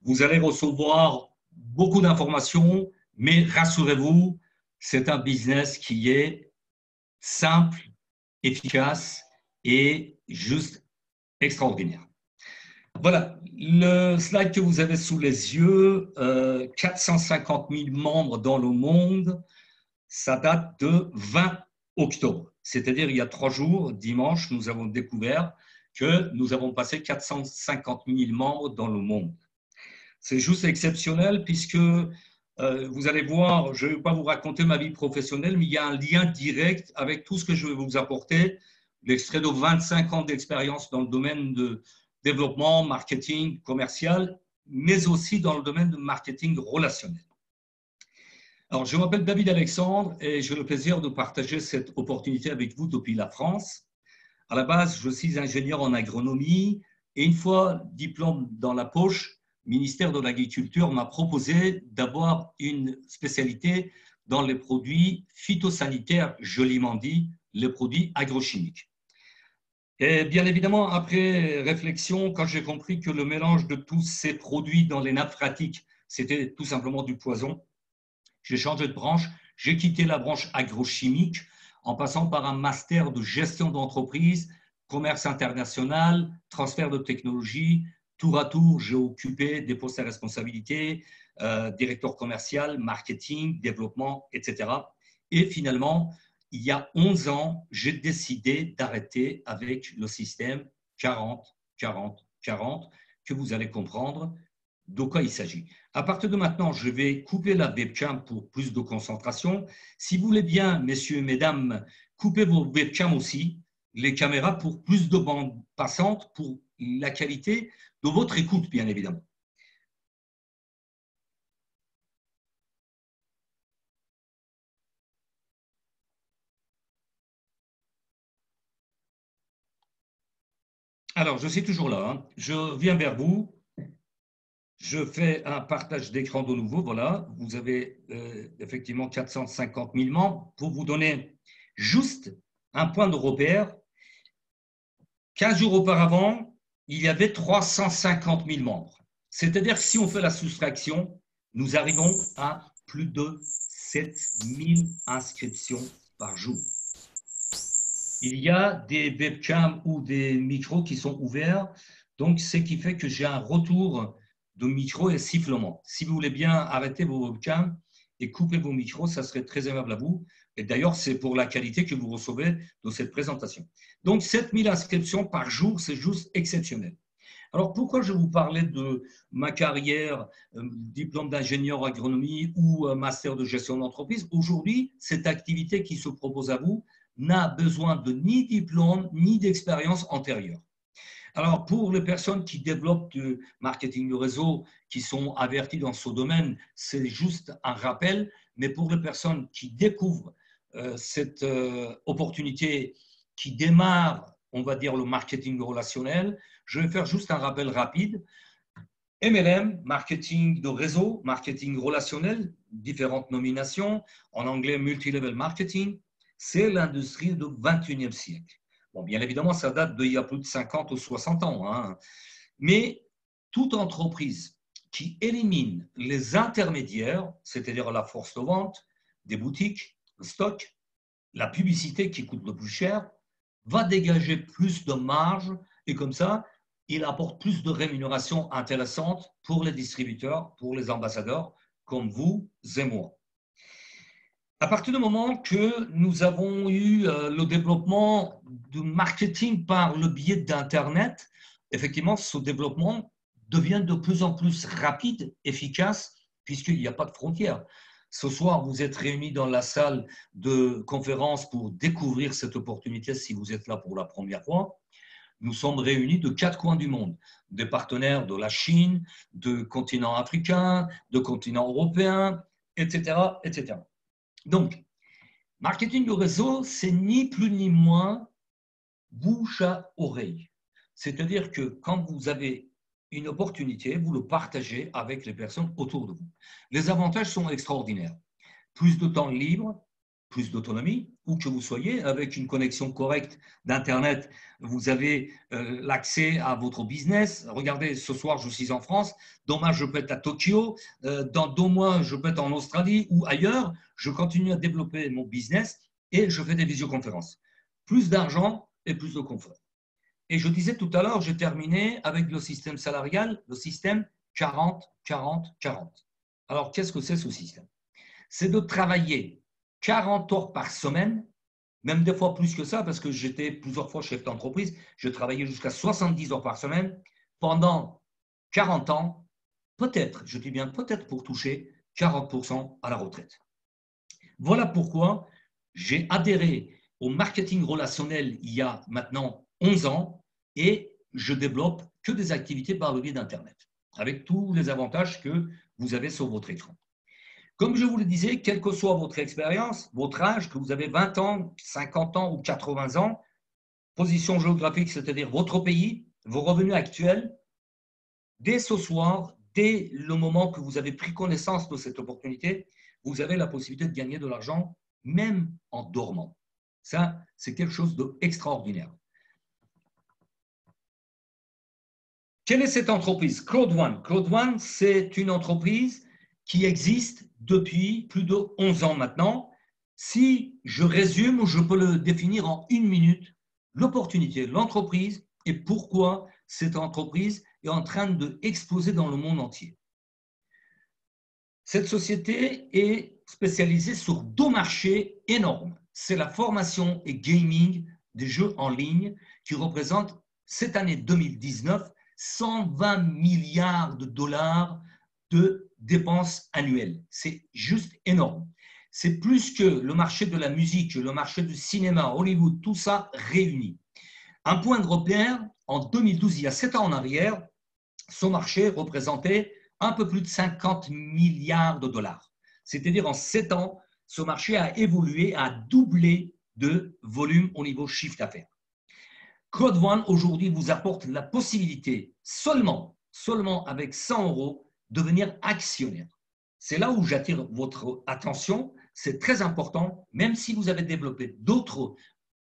Vous allez recevoir beaucoup d'informations, mais rassurez-vous, c'est un business qui est simple, efficace et juste extraordinaire. Voilà, le slide que vous avez sous les yeux, 450 000 membres dans le monde, ça date de 20 octobre. C'est-à-dire il y a 3 jours, dimanche, nous avons découvert que nous avons passé 450 000 membres dans le monde. C'est juste exceptionnel puisque vous allez voir, je ne vais pas vous raconter ma vie professionnelle, mais il y a un lien direct avec tout ce que je vais vous apporter. L'extrait de 25 ans d'expérience dans le domaine de développement, marketing, commercial, mais aussi dans le domaine de marketing relationnel. Alors, je m'appelle David Alexandre et j'ai le plaisir de partager cette opportunité avec vous depuis la France. À la base, je suis ingénieur en agronomie et une fois diplôme dans la poche, le ministère de l'Agriculture m'a proposé d'avoir une spécialité dans les produits phytosanitaires, joliment dit, les produits agrochimiques. Et bien évidemment, après réflexion, quand j'ai compris que le mélange de tous ces produits dans les nappes phréatiques, c'était tout simplement du poison, j'ai changé de branche, j'ai quitté la branche agrochimique en passant par un master de gestion d'entreprise, commerce international, transfert de technologie. Tour à tour, j'ai occupé des postes à responsabilité, directeur commercial, marketing, développement, etc. Et finalement, il y a 11 ans, j'ai décidé d'arrêter avec le système 40-40-40 que vous allez comprendre de quoi il s'agit. À partir de maintenant, je vais couper la webcam pour plus de concentration. Si vous voulez bien, messieurs et mesdames, coupez vos webcams aussi, les caméras pour plus de bandes passantes, pour la qualité de votre écoute, bien évidemment. Alors, je suis toujours là. Hein. Je viens vers vous. Je fais un partage d'écran de nouveau. Voilà, vous avez effectivement 450 000 membres. Pour vous donner juste un point de repère, 15 jours auparavant, il y avait 350 000 membres. C'est-à-dire que si on fait la soustraction, nous arrivons à plus de 7 000 inscriptions par jour. Il y a des webcams ou des micros qui sont ouverts, donc ce qui fait que j'ai un retour de micro et sifflement. Si vous voulez bien arrêter vos webcams et couper vos micros, ça serait très aimable à vous. Et d'ailleurs, c'est pour la qualité que vous recevez de cette présentation. Donc, 7 000 inscriptions par jour, c'est juste exceptionnel. Alors, pourquoi je vous parlais de ma carrière, diplôme d'ingénieur agronomie ou master de gestion d'entreprise? Aujourd'hui, cette activité qui se propose à vous n'a besoin de ni diplôme ni d'expérience antérieure. Alors, pour les personnes qui développent du marketing de réseau, qui sont averties dans ce domaine, c'est juste un rappel. Mais pour les personnes qui découvrent cette opportunité, qui démarre, on va dire, le marketing relationnel, je vais faire juste un rappel rapide. MLM, marketing de réseau, marketing relationnel, différentes nominations, en anglais multi-level marketing, c'est l'industrie du 21e siècle. Bon, bien évidemment, ça date d'il y a plus de 50 ou 60 ans. Hein. Mais toute entreprise qui élimine les intermédiaires, c'est-à-dire la force de vente, des boutiques, le stock, la publicité qui coûte le plus cher, va dégager plus de marge et comme ça, il apporte plus de rémunération intéressante pour les distributeurs, pour les ambassadeurs comme vous et moi. À partir du moment que nous avons eu le développement du marketing par le biais d'Internet, effectivement, ce développement devient de plus en plus rapide, efficace, puisqu'il n'y a pas de frontières. Ce soir, vous êtes réunis dans la salle de conférence pour découvrir cette opportunité si vous êtes là pour la première fois. Nous sommes réunis de 4 coins du monde, des partenaires de la Chine, du continent africain, du continent européen, etc., etc. Donc, marketing de réseau, c'est ni plus ni moins bouche à oreille. C'est-à-dire que quand vous avez une opportunité, vous le partagez avec les personnes autour de vous. Les avantages sont extraordinaires. Plus de temps libre, plus d'autonomie, où que vous soyez, avec une connexion correcte d'Internet, vous avez l'accès à votre business. Regardez, ce soir, je suis en France, demain, je peux être à Tokyo, dans 2 mois, je peux être en Australie ou ailleurs. Je continue à développer mon business et je fais des visioconférences. Plus d'argent et plus de confort. Et je disais tout à l'heure, j'ai terminé avec le système salarial, le système 40-40-40. Alors, qu'est-ce que c'est ce système? C'est de travailler 40 heures par semaine, même des fois plus que ça, parce que j'étais plusieurs fois chef d'entreprise, je travaillais jusqu'à 70 heures par semaine pendant 40 ans, peut-être, je dis bien peut-être pour toucher 40% à la retraite. Voilà pourquoi j'ai adhéré au marketing relationnel il y a maintenant 11 ans et je développe que des activités par le biais d'Internet, avec tous les avantages que vous avez sur votre écran. Comme je vous le disais, quelle que soit votre expérience, votre âge, que vous avez 20 ans, 50 ans ou 80 ans, position géographique, c'est-à-dire votre pays, vos revenus actuels, dès ce soir, dès le moment que vous avez pris connaissance de cette opportunité, vous avez la possibilité de gagner de l'argent, même en dormant. Ça, c'est quelque chose d'extraordinaire. Quelle est cette entreprise? Cloud One. Cloud One, c'est une entreprise qui existe depuis plus de 11 ans maintenant. Si je résume, je peux le définir en 1 minute, l'opportunité, l'entreprise et pourquoi cette entreprise est en train d'exploser dans le monde entier. Cette société est spécialisée sur 2 marchés énormes. C'est la formation et gaming des jeux en ligne qui représentent cette année 2019 120 milliards de dollars de dépenses annuelles. C'est juste énorme. C'est plus que le marché de la musique, le marché du cinéma, Hollywood, tout ça réuni. Un point de repère, en 2012, il y a 7 ans en arrière, ce marché représentait un peu plus de 50 milliards de dollars. C'est-à-dire en 7 ans, ce marché a évolué, a doublé de volume au niveau chiffre d'affaires. Cloud One, aujourd'hui, vous apporte la possibilité, seulement avec 100 euros, de devenir actionnaire. C'est là où j'attire votre attention. C'est très important, même si vous avez développé d'autres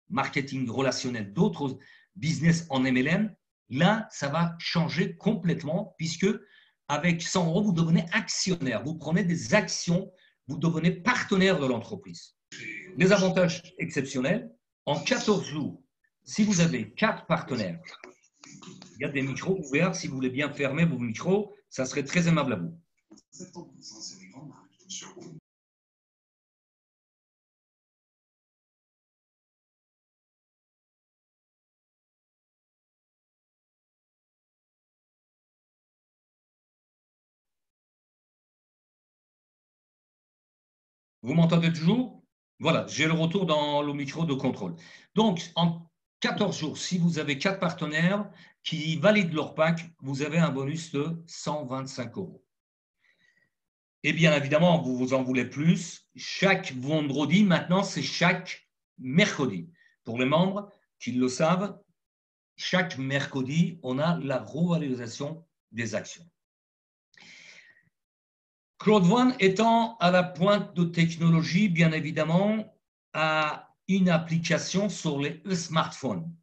marketing relationnels, d'autres business en MLM, là, ça va changer complètement puisque avec 100 euros, vous devenez actionnaire. Vous prenez des actions, vous devenez partenaire de l'entreprise. Les avantages exceptionnels, en 14 jours, si vous avez 4 partenaires, il y a des micros ouverts. Si vous voulez bien fermer vos micros, ça serait très aimable à vous. Vous m'entendez toujours? Voilà, j'ai le retour dans le micro de contrôle. Donc, en 14 jours, si vous avez 4 partenaires qui valident leur pack, vous avez un bonus de 125 euros. Et bien évidemment, vous vous en voulez plus. Chaque vendredi, maintenant, c'est chaque mercredi. Pour les membres qui le savent, chaque mercredi, on a la revalorisation des actions. Cloud One étant à la pointe de technologie, bien évidemment, a une application sur les smartphones.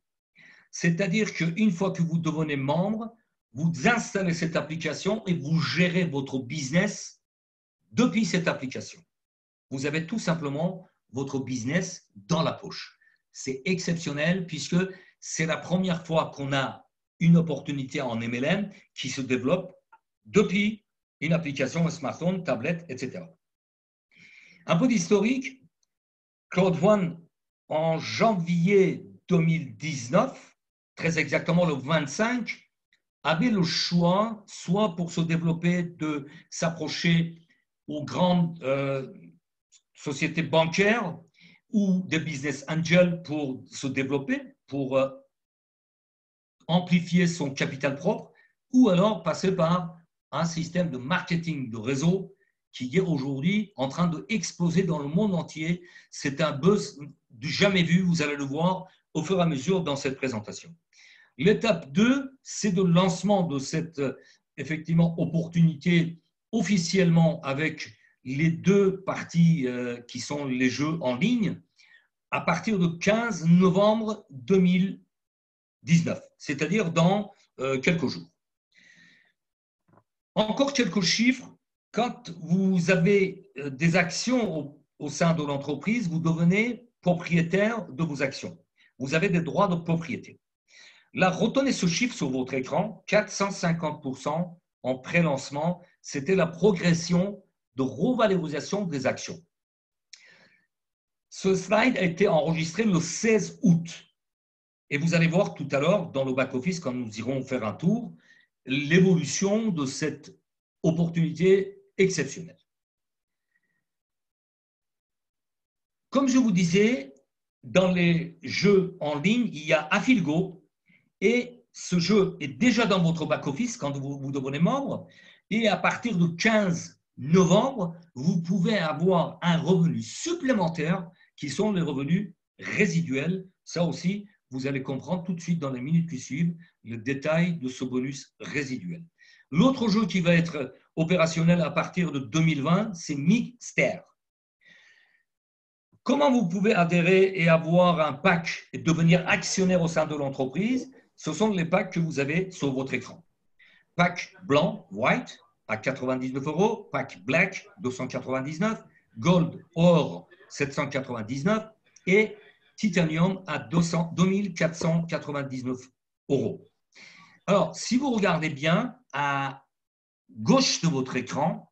C'est-à-dire qu'une fois que vous devenez membre, vous installez cette application et vous gérez votre business depuis cette application. Vous avez tout simplement votre business dans la poche. C'est exceptionnel puisque c'est la première fois qu'on a une opportunité en MLM qui se développe depuis une application smartphone, tablette, etc. Un peu d'historique, Cloud One, en janvier 2019, très exactement le 25, avait le choix, soit pour se développer, de s'approcher aux grandes sociétés bancaires ou des business angels pour se développer, pour amplifier son capital propre, ou alors passer par un système de marketing de réseau qui est aujourd'hui en train d'exploser dans le monde entier. C'est un buzz du jamais vu, vous allez le voir au fur et à mesure dans cette présentation. L'étape 2, c'est le lancement de cette effectivement opportunité officiellement avec les deux parties qui sont les jeux en ligne à partir du 15 novembre 2019, c'est-à-dire dans quelques jours. Encore quelques chiffres. Quand vous avez des actions au sein de l'entreprise, vous devenez propriétaire de vos actions. Vous avez des droits de propriété. Là, retenez ce chiffre sur votre écran, 450% en pré-lancement, c'était la progression de revalorisation des actions. Ce slide a été enregistré le 16 août. Et vous allez voir tout à l'heure, dans le back-office, quand nous irons faire un tour, l'évolution de cette opportunité exceptionnelle. Comme je vous disais, dans les jeux en ligne, il y a Affilgo et ce jeu est déjà dans votre back-office quand vous devenez membre. Et à partir du 15 novembre, vous pouvez avoir un revenu supplémentaire qui sont les revenus résiduels. Ça aussi, vous allez comprendre tout de suite dans les minutes qui suivent le détail de ce bonus résiduel. L'autre jeu qui va être opérationnel à partir de 2020, c'est Mixter. Comment vous pouvez adhérer et avoir un pack et devenir actionnaire au sein de l'entreprise? Ce sont les packs que vous avez sur votre écran. Pack blanc, white, à 99 €, pack black, 299, gold, or, 799 et titanium à 2499 €. Alors, si vous regardez bien, à gauche de votre écran,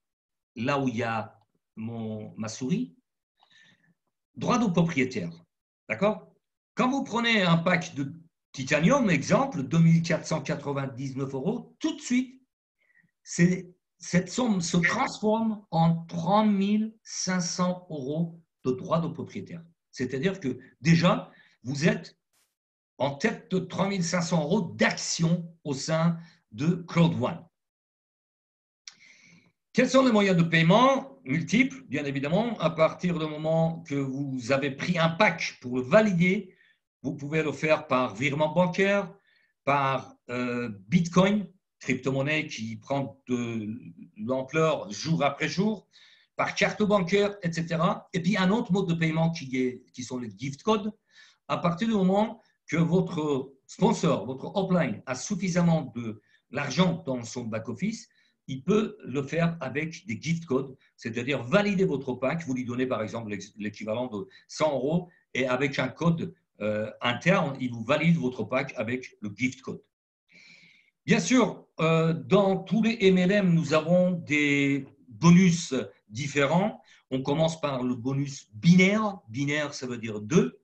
là où il y a ma souris, droit de propriétaire. D'accord? Quand vous prenez un pack de titanium, exemple, 2499 €, tout de suite, cette somme se transforme en 3500 € de droit de propriétaire. C'est-à-dire que déjà, vous êtes en tête de 3500 € d'actions au sein de Crowd One. Quels sont les moyens de paiement? Multiples, bien évidemment. À partir du moment que vous avez pris un pack pour le valider, vous pouvez le faire par virement bancaire, par Bitcoin, crypto-monnaie qui prend de l'ampleur jour après jour, par carte bancaire, etc. Et puis un autre mode de paiement qui sont les gift codes. À partir du moment que votre sponsor, votre upline a suffisamment de l'argent dans son back-office, il peut le faire avec des gift codes, c'est-à-dire valider votre pack, vous lui donnez par exemple l'équivalent de 100 € et avec un code interne, il vous valide votre pack avec le gift code. Bien sûr, dans tous les MLM, nous avons des bonus différents. On commence par le bonus binaire. Binaire, ça veut dire deux.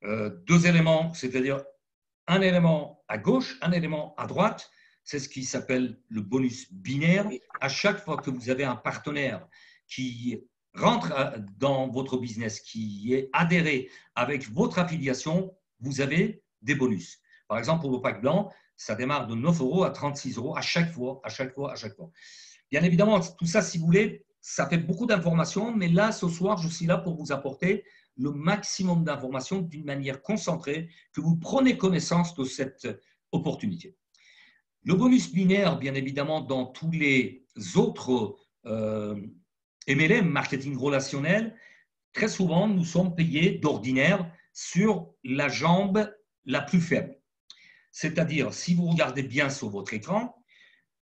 Deux éléments, c'est-à-dire un élément à gauche, un élément à droite. C'est ce qui s'appelle le bonus binaire. À chaque fois que vous avez un partenaire qui rentre dans votre business, qui est adhéré avec votre affiliation, vous avez des bonus. Par exemple, pour le pack blanc, ça démarre de 9 € à 36 € à chaque fois. Bien évidemment, tout ça, si vous voulez, ça fait beaucoup d'informations, mais là, ce soir, je suis là pour vous apporter le maximum d'informations d'une manière concentrée, que vous prenez connaissance de cette opportunité. Le bonus binaire, bien évidemment, dans tous les autres MLM, marketing relationnel, très souvent, nous sommes payés d'ordinaire sur la jambe la plus faible. C'est-à-dire, si vous regardez bien sur votre écran,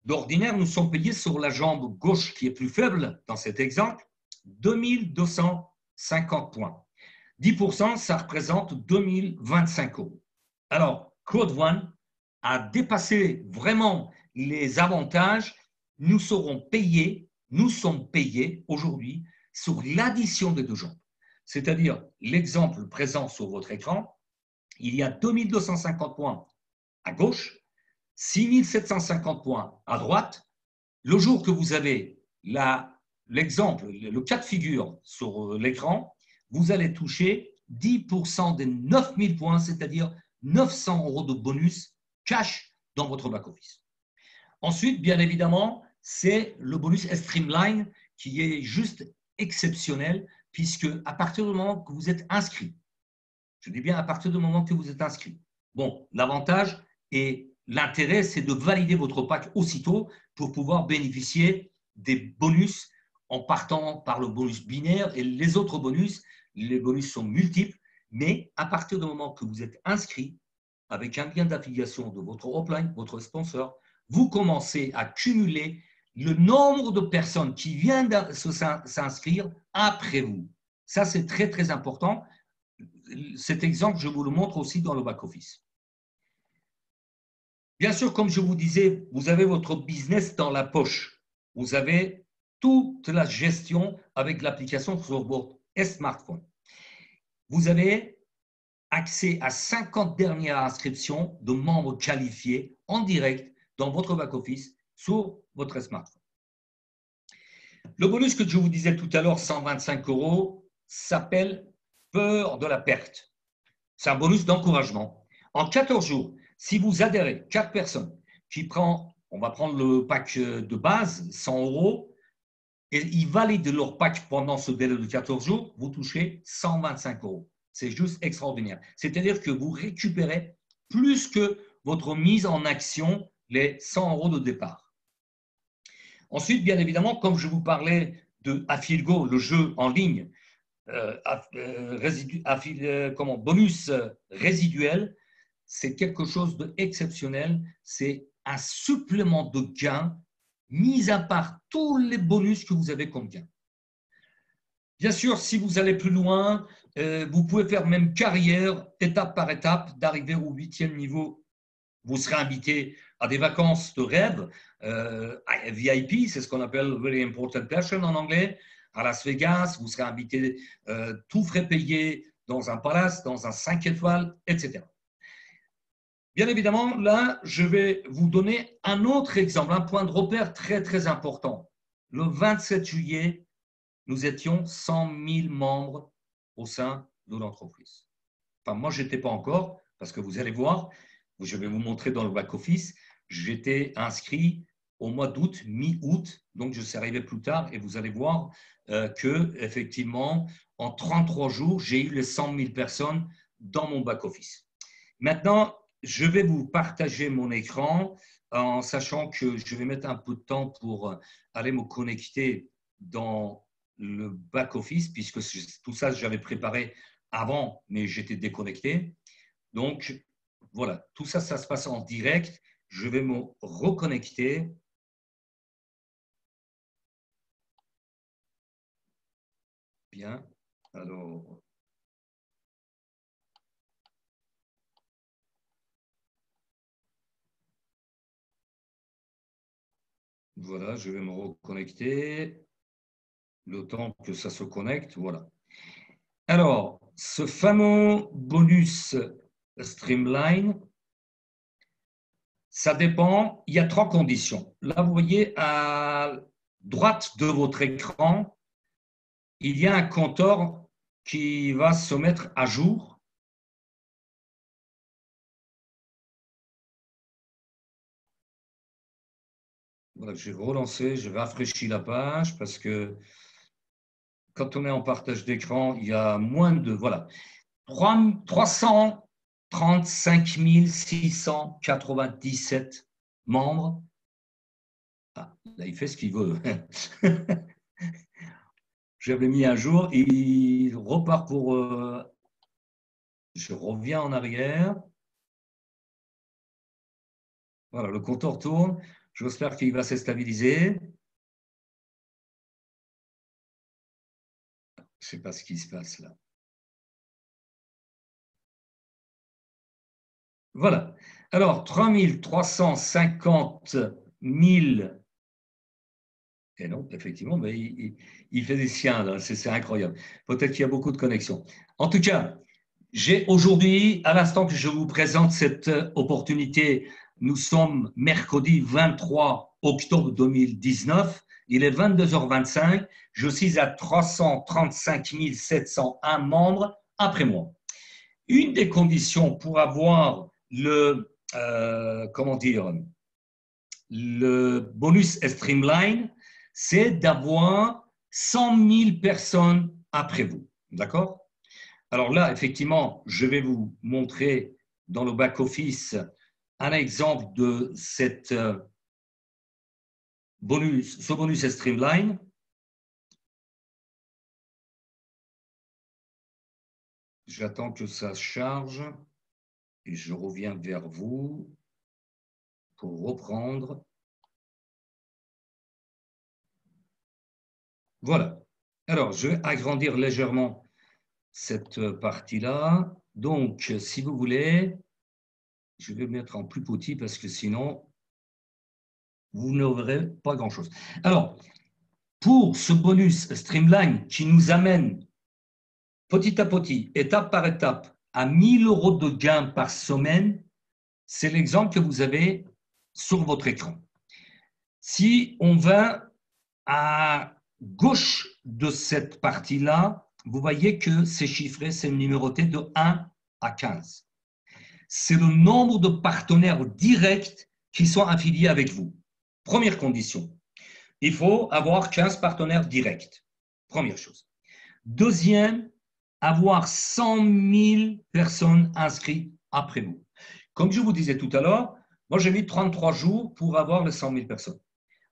d'ordinaire, nous sommes payés sur la jambe gauche qui est plus faible, dans cet exemple, 2250 points. 10%, ça représente 2025 €. Alors, Crowd One a dépassé vraiment les avantages. Nous sommes payés aujourd'hui sur l'addition des deux jambes. C'est-à-dire, l'exemple présent sur votre écran, il y a 2250 points à gauche, 6750 points à droite. Le jour que vous avez l'exemple, le cas de figure sur l'écran, vous allez toucher 10% des 9000 points, c'est-à-dire 900 € de bonus cash dans votre back-office. Ensuite, bien évidemment, c'est le bonus Streamline qui est juste exceptionnel puisque à partir du moment que vous êtes inscrit, je dis bien à partir du moment que vous êtes inscrit, bon, l'avantage et l'intérêt, c'est de valider votre pack aussitôt pour pouvoir bénéficier des bonus en partant par le bonus binaire et les autres bonus, les bonus sont multiples, mais à partir du moment que vous êtes inscrit avec un lien d'affiliation de votre upline, votre sponsor, vous commencez à cumuler le nombre de personnes qui viennent de s'inscrire après vous. Ça, c'est très, très important. Cet exemple, je vous le montre aussi dans le back-office. Bien sûr, comme je vous disais, vous avez votre business dans la poche. Vous avez toute la gestion avec l'application sur votre smartphone. Vous avez accès à 50 dernières inscriptions de membres qualifiés en direct dans votre back-office sur votre smartphone. Le bonus que je vous disais tout à l'heure, 125 €, s'appelle peur de la perte. C'est un bonus d'encouragement. En 14 jours, si vous adhérez, 4 personnes, on va prendre le pack de base, 100 €, et ils valident leur pack pendant ce délai de 14 jours, vous touchez 125 €. C'est juste extraordinaire. C'est-à-dire que vous récupérez plus que votre mise en action, les 100 € de départ. Ensuite, bien évidemment, comme je vous parlais de Affilgo, le jeu en ligne, bonus résiduel, c'est quelque chose d'exceptionnel. C'est un supplément de gain, mis à part tous les bonus que vous avez comme gain. Bien sûr, si vous allez plus loin, vous pouvez faire même carrière, étape par étape, d'arriver au 8e niveau. Vous serez invité à des vacances de rêve, VIP, c'est ce qu'on appelle Very Important Person en anglais, à Las Vegas. Vous serez invité, tout frais payé, dans un palace, dans un 5 étoiles, etc. Bien évidemment, là, je vais vous donner un autre exemple, un point de repère très, très important. Le 27 juillet, nous étions 100 000 membres au sein de l'entreprise. Enfin, moi, je n'étais pas encore, parce que vous allez voir, je vais vous montrer dans le back-office, j'étais inscrit au mois d'août, mi-août, donc je suis arrivé plus tard, et vous allez voir que, effectivement, en 33 jours, j'ai eu les 100 000 personnes dans mon back-office. Maintenant, je vais vous partager mon écran en sachant que je vais mettre un peu de temps pour aller me connecter dans le back-office, puisque tout ça, j'avais préparé avant, mais j'étais déconnecté. Donc, voilà, tout ça, ça se passe en direct. Je vais me reconnecter. Bien, alors… Voilà, je vais me reconnecter. Le temps que ça se connecte, voilà. Alors, ce fameux bonus Streamline, ça dépend, il y a 3 conditions. Là, vous voyez, à droite de votre écran, il y a un compteur qui va se mettre à jour. Voilà, j'ai relancé, j'ai rafraîchi la page parce que quand on est en partage d'écran, il y a moins de… Voilà, 335 697 membres. Ah, là, il fait ce qu'il veut. J'avais mis un jour et il repart pour… je reviens en arrière. Voilà, le compteur tourne. J'espère qu'il va se stabiliser. Je ne sais pas ce qui se passe là. Voilà. Alors, 350 000. Et non, effectivement, mais il fait des siens, c'est incroyable. Peut-être qu'il y a beaucoup de connexions. En tout cas, j'ai aujourd'hui, à l'instant que je vous présente cette opportunité, nous sommes mercredi 23 octobre 2019, il est 22h25, je suis à 335 701 membres après moi. Une des conditions pour avoir le, le bonus Streamline, c'est d'avoir 100 000 personnes après vous. D'accord? Alors là, effectivement, je vais vous montrer dans le back-office un exemple de ce bonus Streamline. J'attends que ça charge et je reviens vers vous pour reprendre. Voilà. Alors, je vais agrandir légèrement cette partie-là. Donc, si vous voulez, je vais mettre en plus petit parce que sinon, vous ne verrez pas grand-chose. Alors, pour ce bonus Streamline qui nous amène petit à petit, étape par étape, à 1 000 € de gains par semaine, c'est l'exemple que vous avez sur votre écran. Si on va à gauche de cette partie-là, vous voyez que c'est chiffré, c'est numéroté de 1 à 15. C'est le nombre de partenaires directs qui sont affiliés avec vous. Première condition, il faut avoir 15 partenaires directs. Première chose. Deuxième, avoir 100 000 personnes inscrites après vous. Comme je vous disais tout à l'heure, moi j'ai mis 33 jours pour avoir les 100 000 personnes.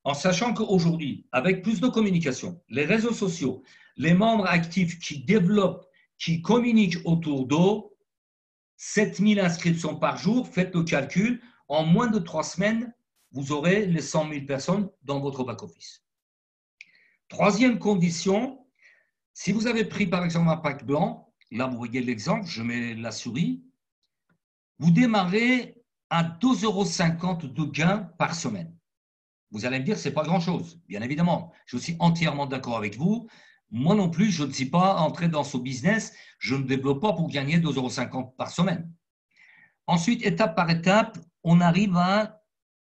En sachant qu'aujourd'hui, avec plus de communication, les réseaux sociaux, les membres actifs qui développent, qui communiquent autour d'eux, 7 000 inscriptions par jour, faites le calcul, en moins de 3 semaines, vous aurez les 100 000 personnes dans votre back-office. Troisième condition, si vous avez pris par exemple un pack blanc, là vous voyez l'exemple, je mets la souris, vous démarrez à 2,50 € de gain par semaine. Vous allez me dire, ce n'est pas grand-chose, bien évidemment. Je suis entièrement d'accord avec vous. Moi non plus, je ne suis pas entré dans ce business. Je ne développe pas pour gagner 2,50 € par semaine. Ensuite, étape par étape, on arrive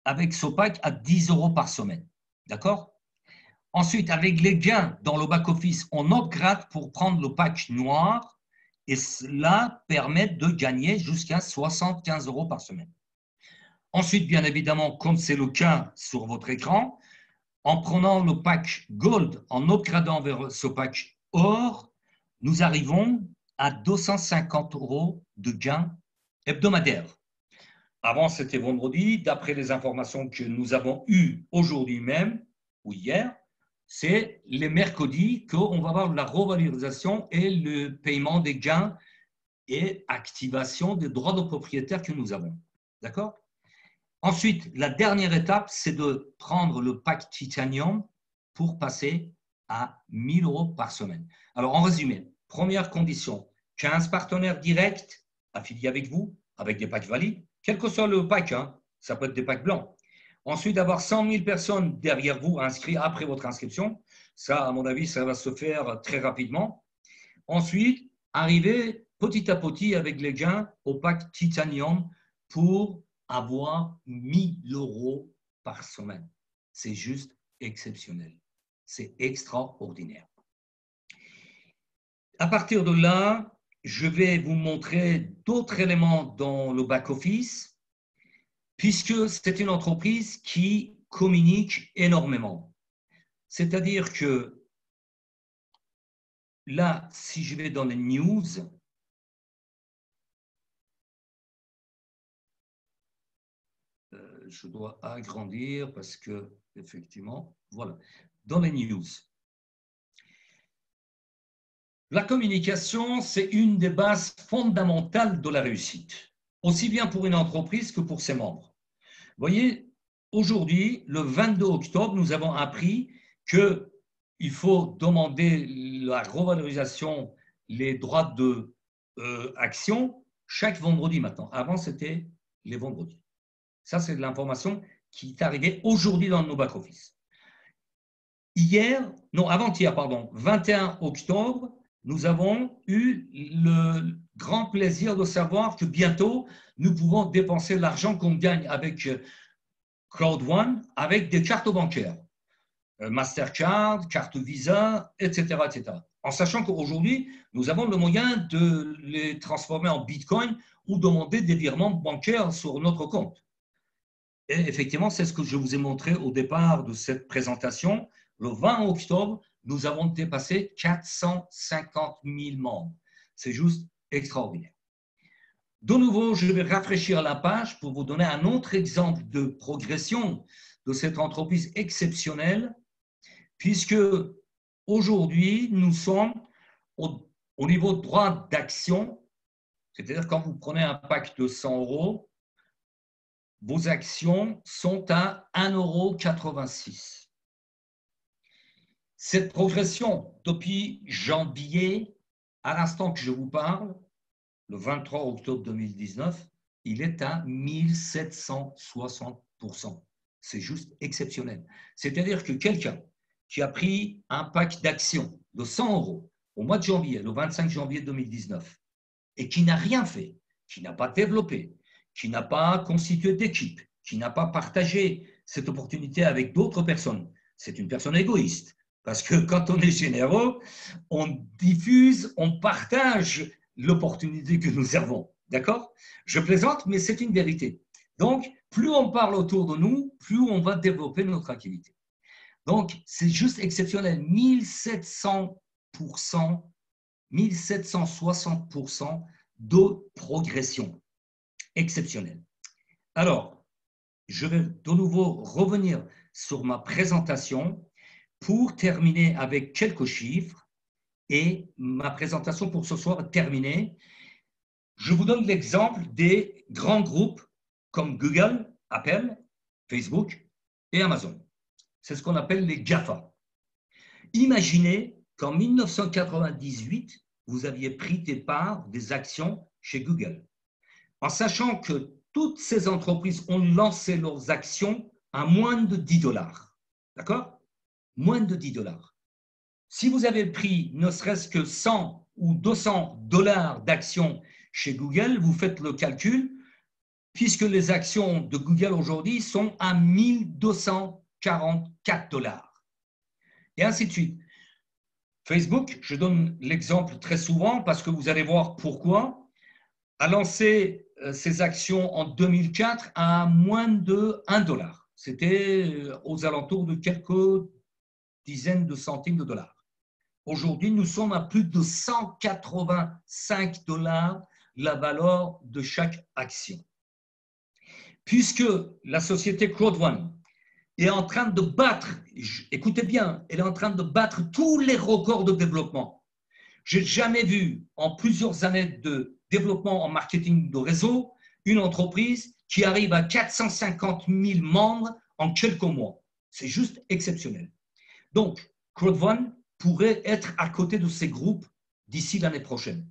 avec ce pack à 10 € par semaine. D'accord? Ensuite, avec les gains dans le back-office, on upgrade pour prendre le pack noir et cela permet de gagner jusqu'à 75 € par semaine. Ensuite, bien évidemment, comme c'est le cas sur votre écran, en prenant le pack Gold, en upgradant vers ce pack Or, nous arrivons à 250 € de gains hebdomadaires. Avant, c'était vendredi. D'après les informations que nous avons eues aujourd'hui même, ou hier, c'est les mercredis qu'on va avoir la revalorisation et le paiement des gains et activation des droits de propriétaire que nous avons. D'accord? Ensuite, la dernière étape, c'est de prendre le pack Titanium pour passer à 1 000 € par semaine. Alors, en résumé, première condition, 15 partenaires directs affiliés avec vous, avec des packs valides, quel que soit le pack, hein, ça peut être des packs blancs. Ensuite, avoir 100 000 personnes derrière vous inscrites après votre inscription. Ça, à mon avis, ça va se faire très rapidement. Ensuite, arriver petit à petit avec les gains au pack Titanium pour avoir 1 000 € par semaine. C'est juste exceptionnel. C'est extraordinaire. À partir de là, je vais vous montrer d'autres éléments dans le back-office, puisque c'est une entreprise qui communique énormément. C'est-à-dire que là, si je vais dans les news, je dois agrandir parce que, effectivement, voilà, dans les news. La communication, c'est une des bases fondamentales de la réussite, aussi bien pour une entreprise que pour ses membres. Vous voyez, aujourd'hui, le 22 octobre, nous avons appris qu'il faut demander la revalorisation, les droits d'action chaque vendredi maintenant. Avant, c'était les vendredis. Ça, c'est de l'information qui est arrivée aujourd'hui dans nos back-office. Avant-hier, 21 octobre, nous avons eu le grand plaisir de savoir que bientôt, nous pouvons dépenser l'argent qu'on gagne avec Cloud One avec des cartes bancaires, Mastercard, carte Visa, etc., etc. En sachant qu'aujourd'hui, nous avons le moyen de les transformer en Bitcoin ou demander des virements bancaires sur notre compte. Et effectivement, c'est ce que je vous ai montré au départ de cette présentation. Le 20 octobre, nous avons dépassé 450 000 membres. C'est juste extraordinaire. De nouveau, je vais rafraîchir la page pour vous donner un autre exemple de progression de cette entreprise exceptionnelle, puisque aujourd'hui, nous sommes au niveau droit d'action C'est-à-dire quand vous prenez un pack de 100 euros, vos actions sont à 1,86 €. Cette progression, depuis janvier, à l'instant que je vous parle, le 23 octobre 2019, il est à 1760%. C'est juste exceptionnel. C'est-à-dire que quelqu'un qui a pris un pack d'actions de 100 euros au mois de janvier, le 25 janvier 2019, et qui n'a rien fait, qui n'a pas développé, qui n'a pas constitué d'équipe, qui n'a pas partagé cette opportunité avec d'autres personnes, c'est une personne égoïste. Parce que quand on est généreux, on diffuse, on partage l'opportunité que nous avons. D'accord? Je plaisante, mais c'est une vérité. Donc, plus on parle autour de nous, plus on va développer notre activité. Donc, c'est juste exceptionnel. 1700%, 1760% de progression. Exceptionnel. Alors, je vais de nouveau revenir sur ma présentation pour terminer avec quelques chiffres et ma présentation pour ce soir est terminée. Je vous donne l'exemple des grands groupes comme Google, Apple, Facebook et Amazon. C'est ce qu'on appelle les GAFA. Imaginez qu'en 1998, vous aviez pris des parts des actions chez Google, en sachant que toutes ces entreprises ont lancé leurs actions à moins de 10 $. D'accord? Moins de 10 $. Si vous avez pris ne serait-ce que 100 ou 200 $ d'actions chez Google, vous faites le calcul, puisque les actions de Google aujourd'hui sont à 1244 $. Et ainsi de suite. Facebook, je donne l'exemple très souvent parce que vous allez voir pourquoi, a lancé ses actions en 2004 à moins de 1 $. C'était aux alentours de quelques dizaines de centimes de dollars. Aujourd'hui, nous sommes à plus de 185 $ la valeur de chaque action. Puisque la société Crowd1 est en train de battre, écoutez bien, elle est en train de battre tous les records de développement. Je n'ai jamais vu en plusieurs années de développement en marketing de réseau une entreprise qui arrive à 450 000 membres en quelques mois. C'est juste exceptionnel. Donc, Crowd1 pourrait être à côté de ces groupes d'ici l'année prochaine.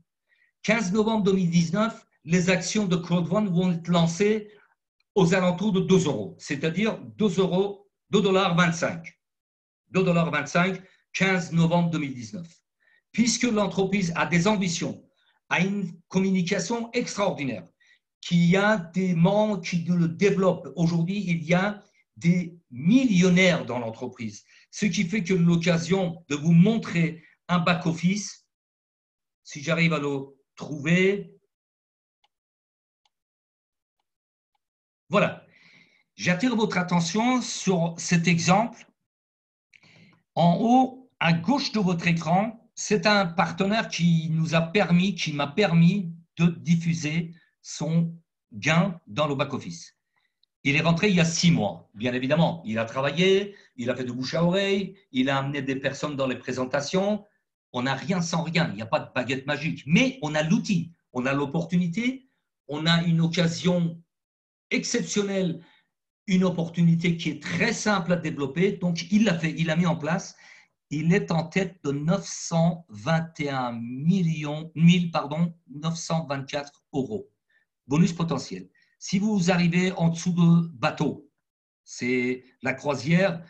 15 novembre 2019, les actions de Crowd1 vont être lancées aux alentours de 2 €, c'est-à-dire 2,25 $. 2,25 $, 15 novembre 2019. Puisque l'entreprise a des ambitions, a une communication extraordinaire, qu'il y a des membres qui le développent. Aujourd'hui, il y a des millionnaires dans l'entreprise, ce qui fait que l'occasion de vous montrer un back-office, si j'arrive à le trouver, voilà. J'attire votre attention sur cet exemple. En haut, à gauche de votre écran, c'est un partenaire qui m'a permis de diffuser son gain dans le back-office. Il est rentré il y a 6 mois, bien évidemment. Il a travaillé, il a fait de bouche à oreille, il a amené des personnes dans les présentations. On n'a rien sans rien, il n'y a pas de baguette magique. Mais on a l'outil, on a l'opportunité, on a une occasion exceptionnelle, une opportunité qui est très simple à développer. Donc, il l'a fait, il l'a mis en place. Il est en tête de 924 € bonus potentiel. Si vous arrivez en dessous de bateau, c'est la croisière,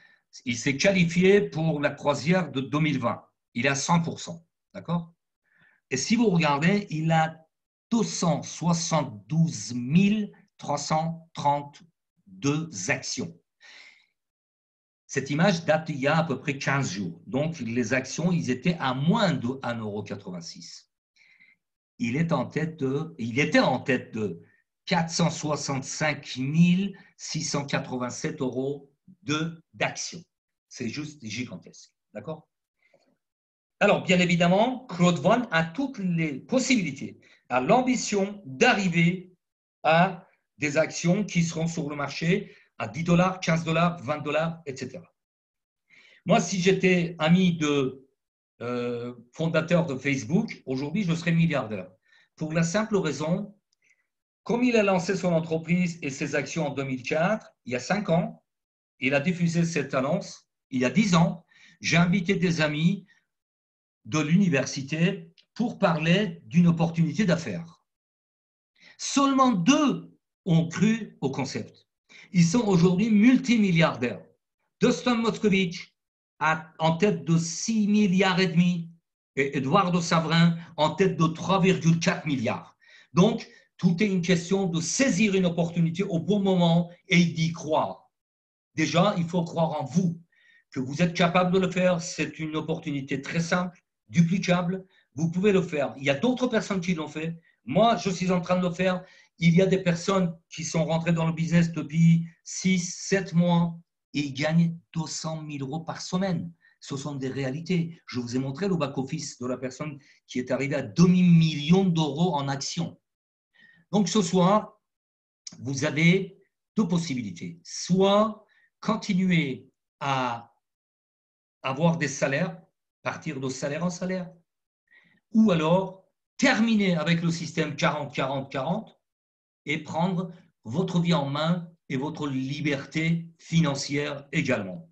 il s'est qualifié pour la croisière de 2020. Il est à 100%. D'accord? Et si vous regardez, il a 272 332 actions. Cette image date d'il y a à peu près 15 jours. Donc, les actions, ils étaient à moins de 1,86 €. Il était en tête de 465 687 € d'actions. C'est juste gigantesque. D'accord? Alors, bien évidemment, Crowd1 a toutes les possibilités, a l'ambition d'arriver à des actions qui seront sur le marché à 10 $, 15 $, 20 $, etc. Moi, si j'étais ami de fondateur de Facebook, aujourd'hui, je serais milliardaire. pour la simple raison, comme il a lancé son entreprise et ses actions en 2004, il y a 5 ans, il a diffusé cette annonce, il y a 10 ans, j'ai invité des amis de l'université pour parler d'une opportunité d'affaires. Seulement 2 ont cru au concept. Ils sont aujourd'hui multimilliardaires. Dustin Moskovitch en tête de 6 milliards et demi et Eduardo Savrin en tête de 3,4 milliards. Donc, tout est une question de saisir une opportunité au bon moment et d'y croire. Déjà, il faut croire en vous, que vous êtes capable de le faire. C'est une opportunité très simple, duplicable. Vous pouvez le faire. Il y a d'autres personnes qui l'ont fait. Moi, je suis en train de le faire. Il y a des personnes qui sont rentrées dans le business depuis 6, 7 mois et ils gagnent 200 000 euros par semaine. Ce sont des réalités. Je vous ai montré le back-office de la personne qui est arrivée à 2 millions d'euros en actions. Donc, ce soir, vous avez 2 possibilités. Soit continuer à avoir des salaires, partir de salaire en salaire, ou alors terminer avec le système 40-40-40 et prendre votre vie en main et votre liberté financière également.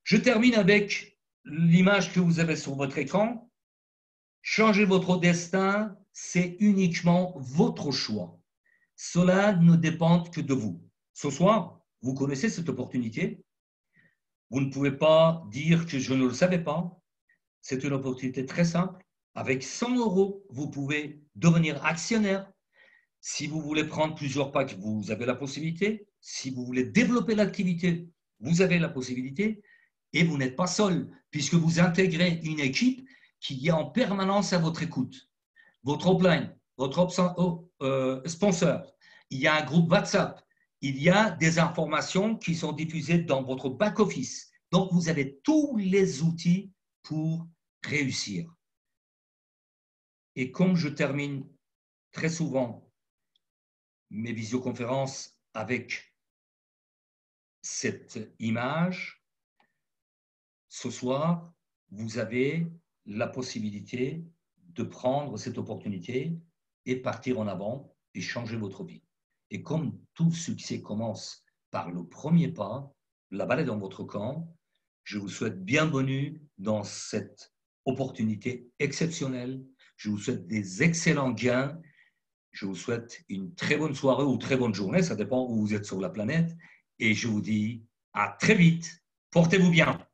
Je termine avec l'image que vous avez sur votre écran. Changer votre destin, c'est uniquement votre choix. Cela ne dépend que de vous. Ce soir, vous connaissez cette opportunité. Vous ne pouvez pas dire que je ne le savais pas. C'est une opportunité très simple. Avec 100 euros, vous pouvez devenir actionnaire. Si vous voulez prendre plusieurs packs, vous avez la possibilité. Si vous voulez développer l'activité, vous avez la possibilité. Et vous n'êtes pas seul, puisque vous intégrez une équipe qui est en permanence à votre écoute. Votre upline, votre sponsor, il y a un groupe WhatsApp, il y a des informations qui sont diffusées dans votre back-office. Donc, vous avez tous les outils pour réussir. Et comme je termine très souvent mes visioconférences avec cette image, ce soir, vous avez la possibilité de prendre cette opportunité et partir en avant et changer votre vie. Et comme tout succès commence par le premier pas, la balle est dans votre camp, je vous souhaite bienvenue dans cette opportunité exceptionnelle. Je vous souhaite des excellents gains. Je vous souhaite une très bonne soirée ou très bonne journée, ça dépend où vous êtes sur la planète. Et je vous dis à très vite. Portez-vous bien.